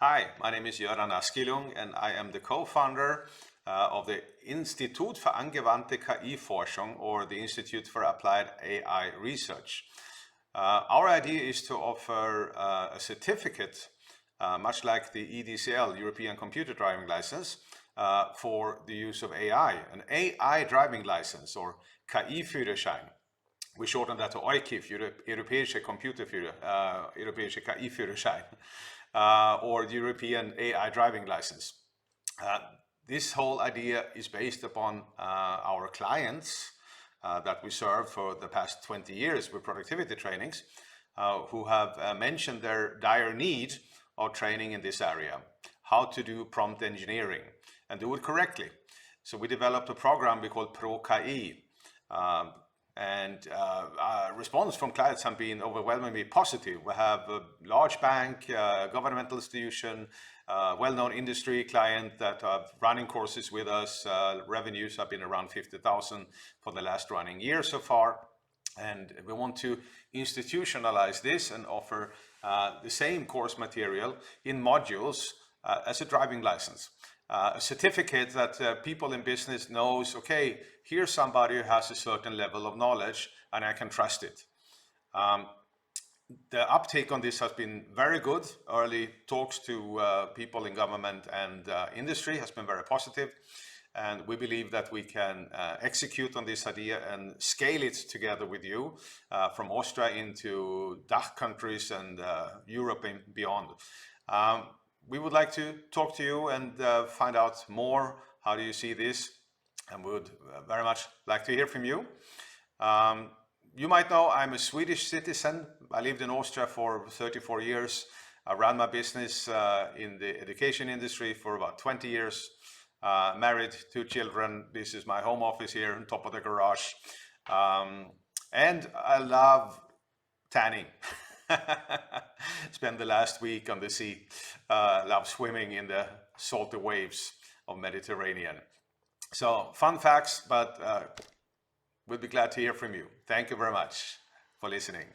Hi, my name is Göran Askilung and I am the co-founder of the Institut für angewandte KI-Forschung, or the Institute for Applied AI Research. Our idea is to offer a certificate, much like the EDCL, European Computer Driving License, for the use of AI, an AI driving license, or KI-Führerschein. We shorten that to IAKIF, Europäische KI-Führerschein, or the European AI driving license. This whole idea is based upon our clients that we serve for the past 20 years with productivity trainings, who have mentioned their dire need of training in this area, how to do prompt engineering and do it correctly. So we developed a program we call Pro-KI. Response from clients have been overwhelmingly positive. We have a large bank, governmental institution, well-known industry client that are running courses with us. Revenues have been around 50,000 for the last running year so far. And we want to institutionalize this and offer the same course material in modules as a driving license. A certificate that people in business knows, okay, here's somebody who has a certain level of knowledge and I can trust it. The uptake on this has been very good. Early talks to people in government and industry has been very positive. And we believe that we can execute on this idea and scale it together with you from Austria into DACH countries and Europe and beyond. We would like to talk to you and find out more. How do you see this? And we would very much like to hear from you. You might know I'm a Swedish citizen. I lived in Austria for 34 years. I ran my business in the education industry for about 20 years. Married, 2 children. This is my home office here on top of the garage. And I love tanning. Spent the last week on the sea. Love swimming in the salty waves of Mediterranean. So fun facts, but we'll be glad to hear from you. Thank you very much for listening.